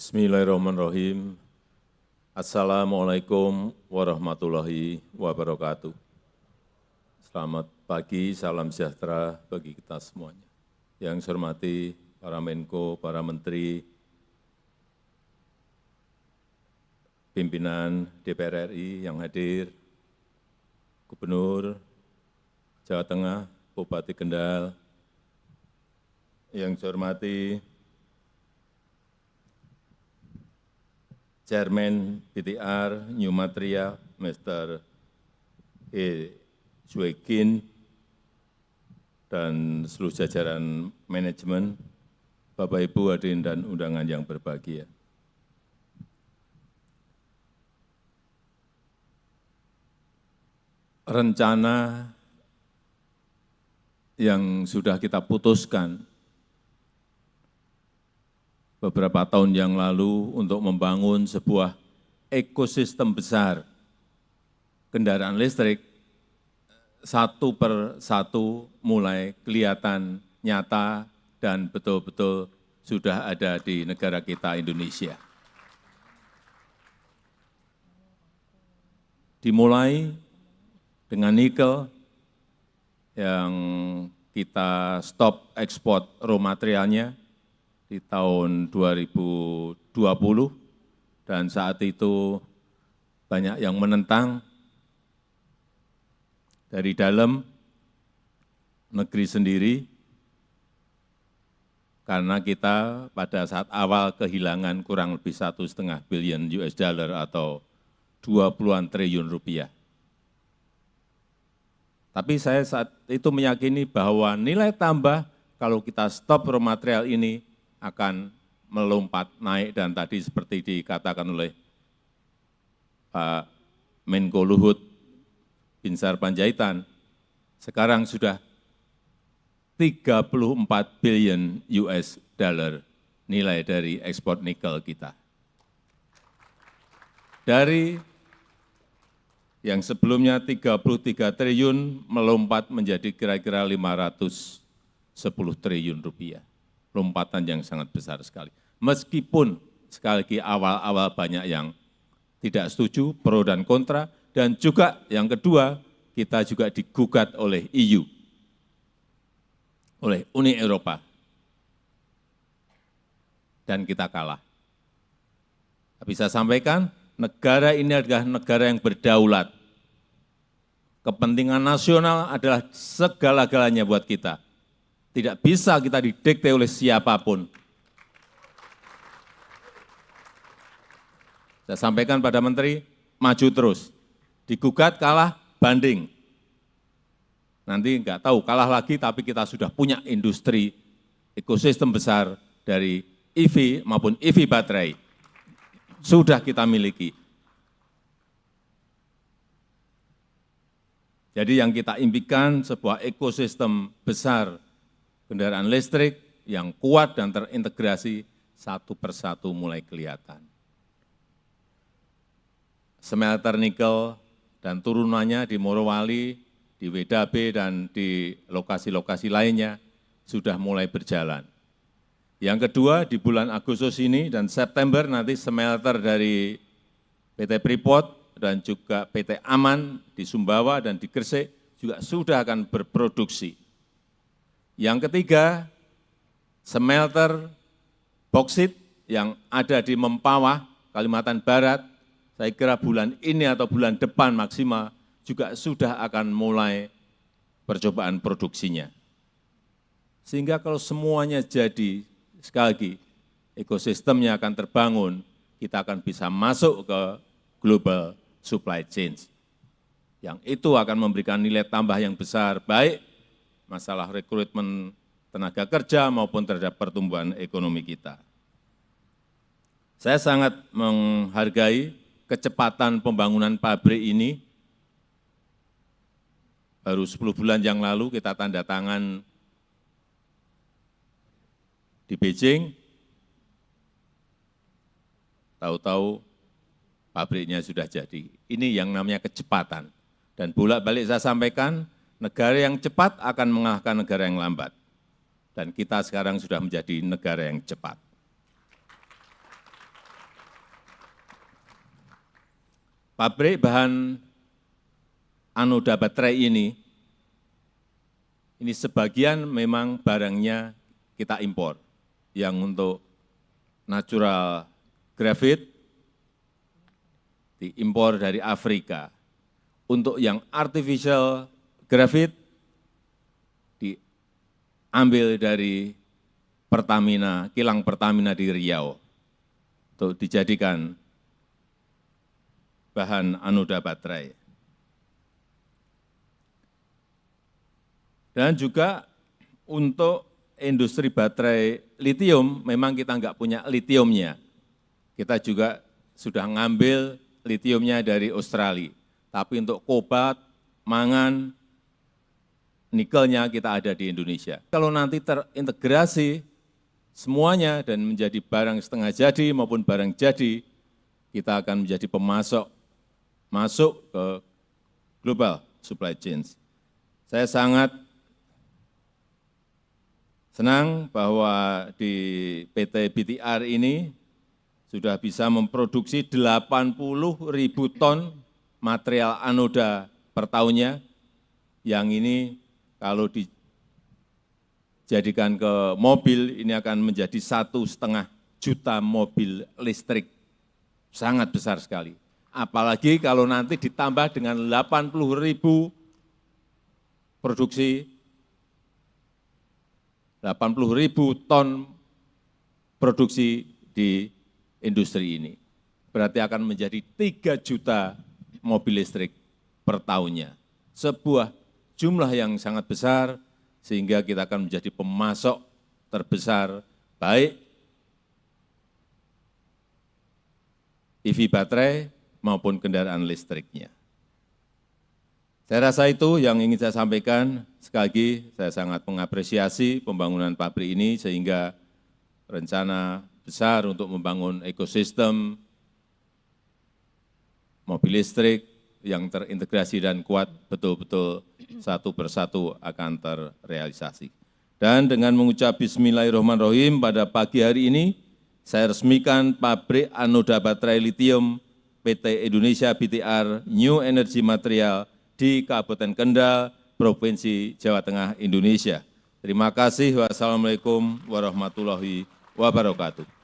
Bismillahirrahmanirrahim. Assalamualaikum warahmatullahi wabarakatuh. Selamat pagi, salam sejahtera bagi kita semuanya. Yang saya hormati para Menko, para Menteri, pimpinan DPR RI yang hadir, Gubernur Jawa Tengah, Bupati Kendal, yang saya hormati Chairman BTR New Material, Mr. E. Suegin, dan seluruh jajaran manajemen, Bapak Ibu hadirin dan undangan yang berbahagia. Rencana yang sudah kita putuskan beberapa tahun yang lalu untuk membangun sebuah ekosistem besar kendaraan listrik, satu per satu mulai kelihatan nyata dan betul-betul sudah ada di negara kita Indonesia. Dimulai dengan nikel yang kita stop ekspor raw materialnya di tahun 2020, dan saat itu banyak yang menentang dari dalam negeri sendiri, karena kita pada saat awal kehilangan kurang lebih 1,5 billion US dollar atau 20-an triliun rupiah. Tapi saya saat itu meyakini bahwa nilai tambah kalau kita stop raw material ini akan melompat naik, dan tadi seperti dikatakan oleh Pak Menko Luhut Binsar Panjaitan, sekarang sudah 34 billion US dollar nilai dari ekspor nikel kita. Dari yang sebelumnya 33 triliun melompat menjadi kira-kira 510 triliun rupiah. Lompatan yang sangat besar sekali. Meskipun sekali lagi awal-awal banyak yang tidak setuju, pro dan kontra, dan juga yang kedua, kita juga digugat oleh EU, oleh Uni Eropa, dan kita kalah. Tapi saya sampaikan, negara ini adalah negara yang berdaulat. Kepentingan nasional adalah segala-galanya buat kita. Tidak bisa kita didikte oleh siapapun. Saya sampaikan pada Menteri, maju terus. Digugat, kalah, banding. Nanti enggak tahu, kalah lagi, tapi kita sudah punya industri, ekosistem besar dari EV maupun EV baterai. Sudah kita miliki. Jadi yang kita impikan sebuah ekosistem besar kendaraan listrik yang kuat dan terintegrasi satu persatu mulai kelihatan. Smelter nikel dan turunannya di Morowali, di WDAB, dan di lokasi-lokasi lainnya sudah mulai berjalan. Yang kedua, di bulan Agustus ini dan September nanti smelter dari PT Freeport dan juga PT Aman di Sumbawa dan di Gresik juga sudah akan berproduksi. Yang ketiga, smelter boksit yang ada di Mempawah, Kalimantan Barat, saya kira bulan ini atau bulan depan maksimal juga sudah akan mulai percobaan produksinya. Sehingga kalau semuanya jadi, sekali lagi, ekosistemnya akan terbangun, kita akan bisa masuk ke global supply chain. Yang itu akan memberikan nilai tambah yang besar, baik masalah rekrutmen tenaga kerja maupun terhadap pertumbuhan ekonomi kita. Saya sangat menghargai kecepatan pembangunan pabrik ini. Baru 10 bulan yang lalu kita tanda tangan di Beijing, tahu-tahu pabriknya sudah jadi. Ini yang namanya kecepatan. Dan bolak-balik saya sampaikan, negara yang cepat akan mengalahkan negara yang lambat. Dan kita sekarang sudah menjadi negara yang cepat. pabrik bahan anoda baterai ini sebagian memang barangnya kita impor, yang untuk natural graphite diimpor dari Afrika. Untuk yang artificial graphite diambil dari Pertamina, kilang Pertamina di Riau, untuk dijadikan bahan anoda baterai. Dan juga untuk industri baterai litium, memang kita nggak punya litiumnya. Kita juga sudah ngambil litiumnya dari Australia. Tapi untuk kobalt, mangan, nikelnya kita ada di Indonesia. Kalau nanti terintegrasi semuanya dan menjadi barang setengah jadi maupun barang jadi, kita akan menjadi pemasok masuk ke global supply chain. Saya sangat senang bahwa di PT BTR ini sudah bisa memproduksi 80.000 ton material anoda per tahunnya, yang ini kalau dijadikan ke mobil, ini akan menjadi 1,5 juta mobil listrik, sangat besar sekali. Apalagi kalau nanti ditambah dengan 80.000 produksi, 80.000 ton produksi di industri ini. Berarti akan menjadi 3 juta mobil listrik per tahunnya. Sebuah jumlah yang sangat besar, sehingga kita akan menjadi pemasok terbesar, baik EV baterai maupun kendaraan listriknya. Saya rasa itu yang ingin saya sampaikan. Sekali lagi, saya sangat mengapresiasi pembangunan pabrik ini, sehingga rencana besar untuk membangun ekosistem mobil listrik yang terintegrasi dan kuat betul-betul satu persatu akan terrealisasi. Dan dengan mengucap bismillahirrahmanirrahim, pada pagi hari ini saya resmikan pabrik anoda baterai litium PT Indonesia BTR New Energy Material di Kabupaten Kendal, Provinsi Jawa Tengah, Indonesia. Terima kasih. Wassalamualaikum warahmatullahi wabarakatuh.